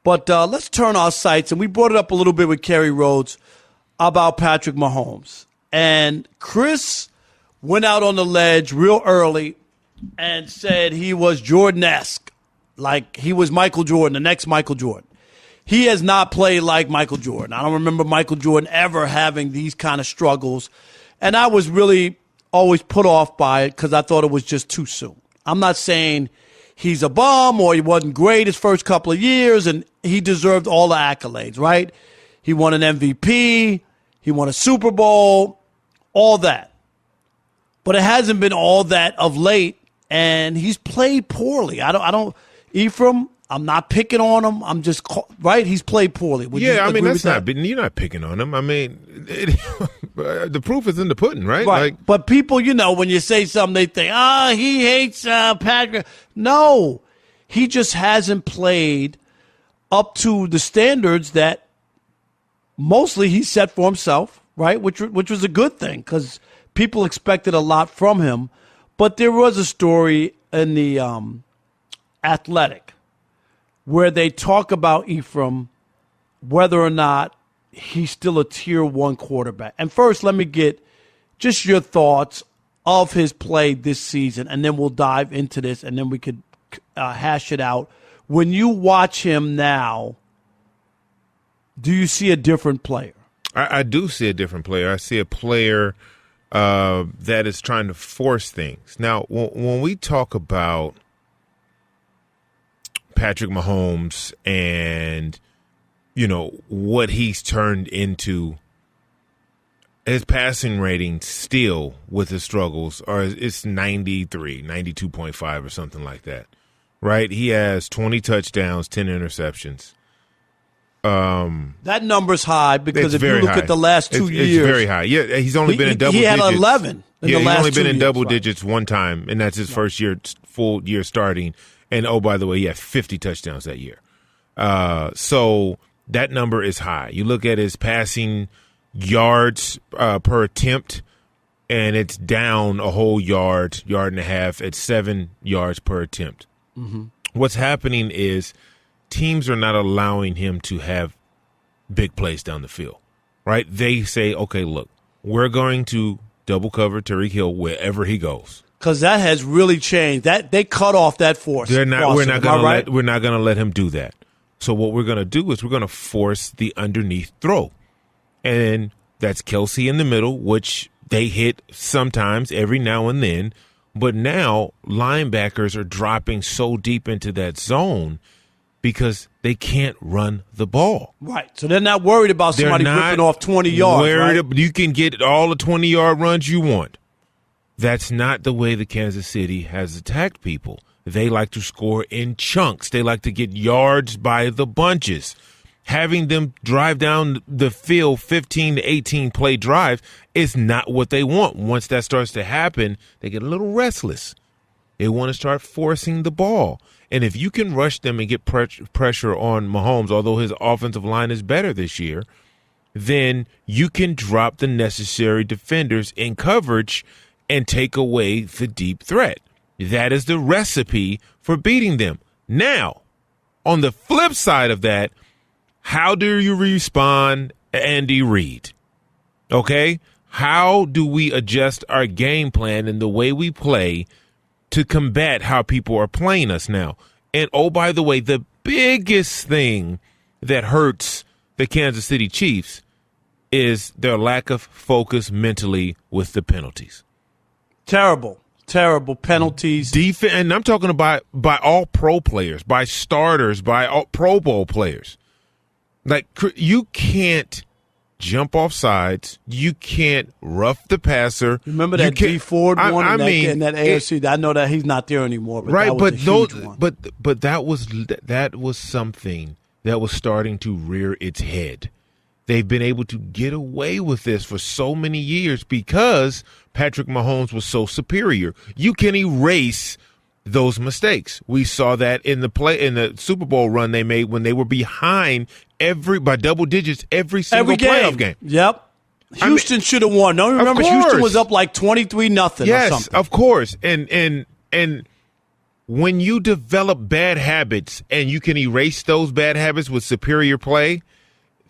But let's turn our sights, and we brought it up a little bit with Kerry Rhodes about Patrick Mahomes. And Chris went out on the ledge real early and said he was Jordan-esque, like he was Michael Jordan, the next Michael Jordan. He has not played like Michael Jordan. I don't remember Michael Jordan ever having these kind of struggles. And I was really always put off by it because I thought it was just too soon. I'm not saying he's a bum or he wasn't great his first couple of years, and he deserved all the accolades, right? He won an MVP. He won a Super Bowl, all that. But it hasn't been all that of late, and he's played poorly. Ephraim, I'm not picking on him. I'm just, right? He's played poorly. You're not picking on him. I mean, the proof is in the pudding, right? Right. But people, when you say something, they think, he hates Patrick. No, he just hasn't played up to the standards that mostly he set for himself, right? Which was a good thing because people expected a lot from him. But there was a story in the Athletic where they talk about Ephraim, whether or not he's still a tier 1 quarterback. And first, let me get just your thoughts of his play this season, and then we'll dive into this, and then we could hash it out. When you watch him now, do you see a different player? I do see a different player. I see a player that is trying to force things. Now, when we talk about Patrick Mahomes and, what he's turned into, his passing rating still with his struggles, or it's 93, 92.5 or something like that, right? He has 20 touchdowns, 10 interceptions. That number's high because if you look at the last 2 years. It's very high. Yeah, he's only been in double digits. He had 11 in the last 2 years. He's only been in double digits one time, and that's his first year, full year starting. And, oh, by the way, he had 50 touchdowns that year. So that number is high. You look at his passing yards per attempt, and it's down a whole yard and a half at 7 yards per attempt. Mm-hmm. What's happening is teams are not allowing him to have big plays down the field, right? They say, okay, look, we're going to double cover Tyreek Hill wherever he goes. Because that has really changed. That they cut off that force. We're not going to let him do that. So what we're going to do is we're going to force the underneath throw, and that's Kelsey in the middle, which they hit sometimes every now and then. But now linebackers are dropping so deep into that zone because they can't run the ball. Right. So they're not worried about somebody ripping off 20 yards. Right? You can get all the 20-yard runs you want. That's not the way the Kansas City has attacked people. They like to score in chunks. They like to get yards by the bunches. Having them drive down the field 15 to 18 play drive is not what they want. Once that starts to happen, they get a little restless. They want to start forcing the ball. And if you can rush them and get pressure on Mahomes, although his offensive line is better this year, then you can drop the necessary defenders in coverage and take away the deep threat. That is the recipe for beating them. Now, on the flip side of that, how do you respond, Andy Reid? Okay? How do we adjust our game plan and the way we play to combat how people are playing us now? And, oh, by the way, the biggest thing that hurts the Kansas City Chiefs is their lack of focus mentally with the penalties. Terrible penalties. Defense, and I'm talking about by all pro players, by starters, by all Pro Bowl players. Like, you can't jump off sides. You can't rough the passer. Remember that D Ford one in that AFC? I know that he's not there anymore. But right, but that was something that was starting to rear its head. They've been able to get away with this for so many years because Patrick Mahomes was so superior. You can erase those mistakes. We saw that in the Super Bowl run they made when they were behind by double digits every single playoff game. Yep. Houston should have won. Don't you remember Houston was up like 23-0 or something. Yes, of course. And when you develop bad habits and you can erase those bad habits with superior play,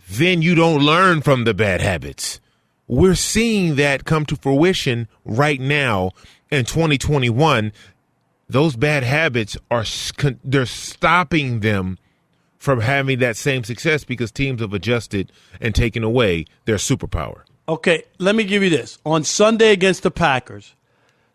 then you don't learn from the bad habits. We're seeing that come to fruition right now in 2021. Those bad habits they're stopping them from having that same success because teams have adjusted and taken away their superpower. Okay, let me give you this. On Sunday against the Packers,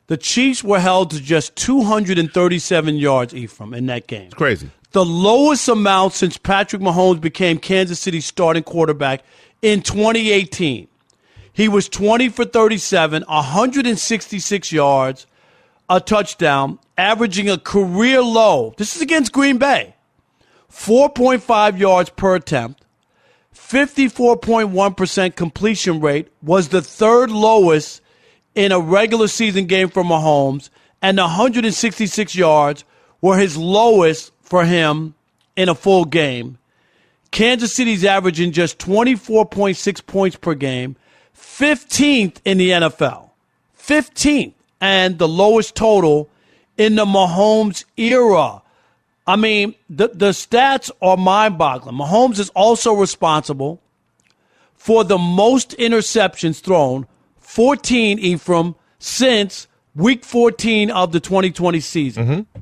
the Chiefs were held to just 237 yards, Ephraim, in that game. It's crazy. The lowest amount since Patrick Mahomes became Kansas City's starting quarterback in 2018. He was 20 for 37, 166 yards, a touchdown, averaging a career low. This is against Green Bay. 4.5 yards per attempt. 54.1% completion rate was the third lowest in a regular season game for Mahomes, and 166 yards were his lowest for him in a full game. Kansas City's averaging just 24.6 points per game, 15th in the NFL. 15th, and the lowest total in the Mahomes era. I mean, the stats are mind-boggling. Mahomes is also responsible for the most interceptions thrown, 14, Ephraim, since Week 14 of the 2020 season. Mm-hmm.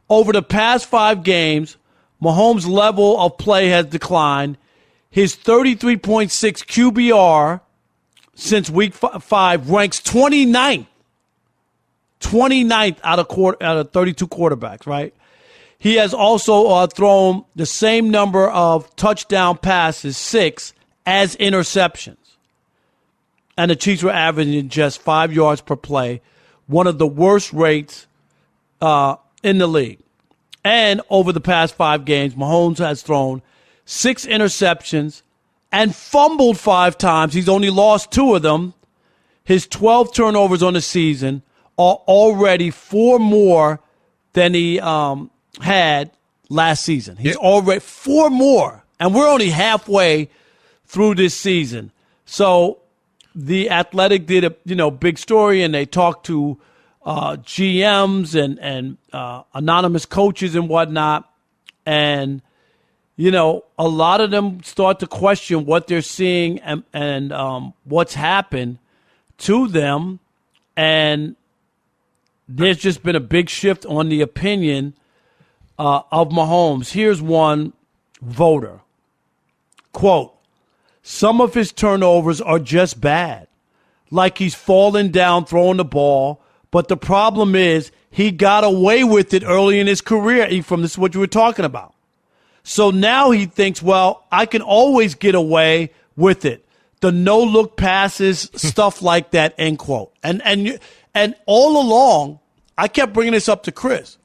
Over the past 5 games, Mahomes' level of play has declined. His 33.6 QBR since Week 5 ranks 29th. 29th out of 32 quarterbacks, right? He has also thrown the same number of touchdown passes, 6, as interceptions. And the Chiefs were averaging just 5 yards per play, one of the worst rates in the league. And over the past 5 games, Mahomes has thrown 6 interceptions and fumbled 5 times. He's only lost 2 of them. His 12 turnovers on the season are already 4 more than he had last season. He's already 4 more, and we're only halfway through this season. So the Athletic did a big story, and they talked to GMs and anonymous coaches and whatnot, and a lot of them start to question what they're seeing and what's happened to them, and there's just been a big shift on the opinion of Mahomes. Here's one voter. Quote, some of his turnovers are just bad, like he's falling down throwing the ball, but the problem is he got away with it early in his career, Ephraim. This is what you were talking about. So now he thinks, well, I can always get away with it. The no-look passes, stuff like that, end quote. And all along, I kept bringing this up to Chris.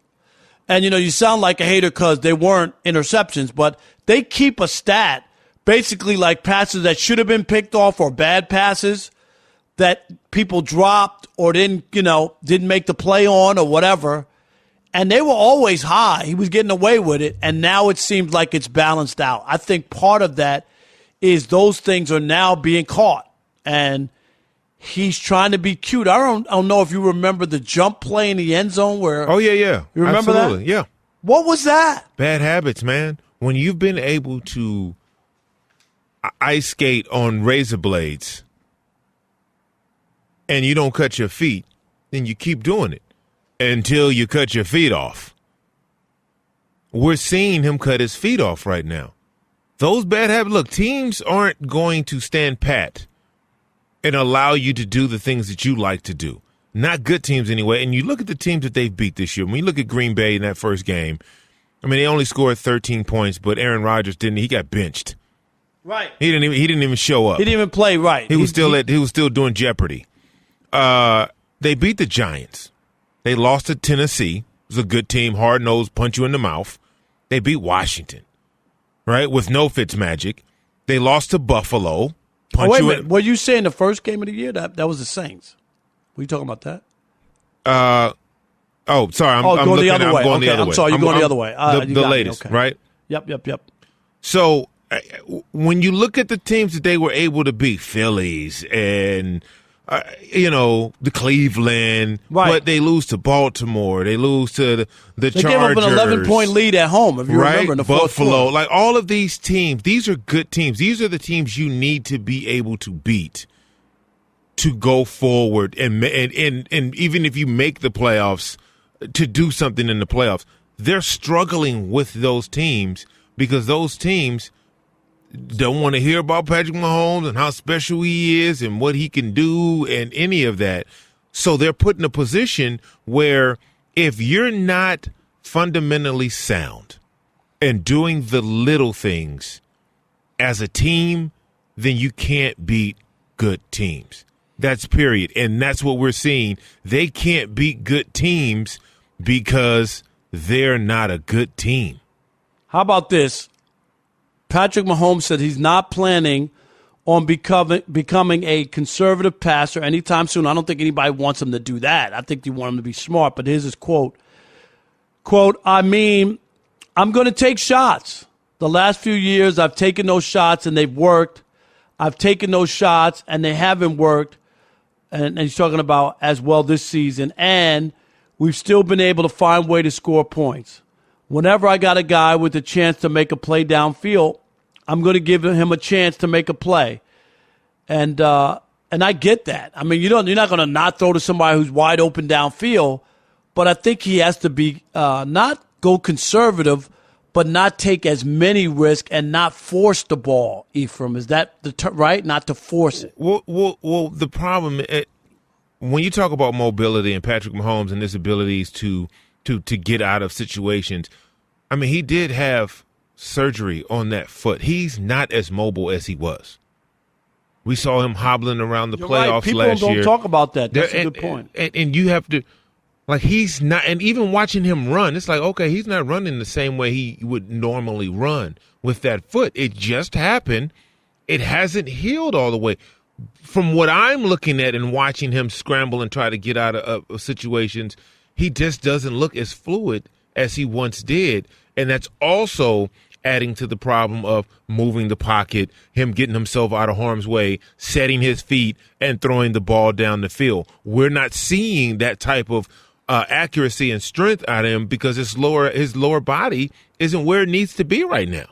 And, you sound like a hater because they weren't interceptions, but they keep a stat, basically like passes that should have been picked off or bad passes that people dropped or didn't make the play on or whatever. And they were always high. He was getting away with it, and now it seems like it's balanced out. I think part of that is those things are now being caught, and he's trying to be cute. I don't know if you remember the jump play in the end zone where. Oh, yeah. You remember Absolutely. that? Yeah. What was that? Bad habits, man. When you've been able to ice skate on razor blades and you don't cut your feet, then you keep doing it until you cut your feet off. We're seeing him cut his feet off right now. Those bad habits. Look, teams aren't going to stand pat and allow you to do the things that you like to do. Not good teams anyway. And you look at the teams that they've beat this year. When you look at Green Bay in that first game, I mean, they only scored 13 points, but Aaron Rodgers he got benched. Right. He didn't even show up. He didn't even play right. He was still doing Jeopardy. They beat the Giants. They lost to Tennessee. It was a good team, hard-nosed, punch you in the mouth. They beat Washington, right, with no Fitzmagic. They lost to Buffalo. Wait a minute. Were you saying the first game of the year? That was the Saints. Were you talking about that? Sorry. I'm going looking, the other way. I'm going the other way. I'm sorry, you're going the other way. The latest, okay. Right? Yep. So when you look at the teams that they were able to beat, Phillies and the Cleveland, right. But they lose to Baltimore. They lose to the Chargers. They gave up an 11-point lead at home, if you remember, in the fourth Buffalo. quarter. Like all of these teams, these are good teams. These are the teams you need to be able to beat to go forward. And even if you make the playoffs, to do something in the playoffs, they're struggling with those teams because those teams don't want to hear about Patrick Mahomes and how special he is and what he can do and any of that. So they're put in a position where if you're not fundamentally sound and doing the little things as a team, then you can't beat good teams. That's period. And that's what we're seeing. They can't beat good teams because they're not a good team. How about this? Patrick Mahomes said he's not planning on becoming a conservative passer anytime soon. I don't think anybody wants him to do that. I think you want him to be smart. But here's his quote. Quote, I'm going to take shots. The last few years, I've taken those shots and they've worked. I've taken those shots and they haven't worked. And he's talking about as well this season. And we've still been able to find a way to score points. Whenever I got a guy with a chance to make a play downfield, I'm going to give him a chance to make a play. And I get that. I mean, you're not going to not throw to somebody who's wide open downfield, but I think he has to be not go conservative, but not take as many risks and not force the ball, Ephraim. Is that right? Not to force it. Well, the problem when you talk about mobility and Patrick Mahomes and his abilities to get out of situations, I mean, he did have surgery on that foot. He's not as mobile as he was. We saw him hobbling around the playoffs People last year. People don't talk about that. That's a good point. And you have to, like, he's not, and even watching him run, it's like, okay, he's not running the same way he would normally run with that foot. It just happened. It hasn't healed all the way. From what I'm looking at and watching him scramble and try to get out of situations, he just doesn't look as fluid as he once did. And that's also adding to the problem of moving the pocket, him getting himself out of harm's way, setting his feet, and throwing the ball down the field. We're not seeing that type of accuracy and strength out of him because his lower body isn't where it needs to be right now.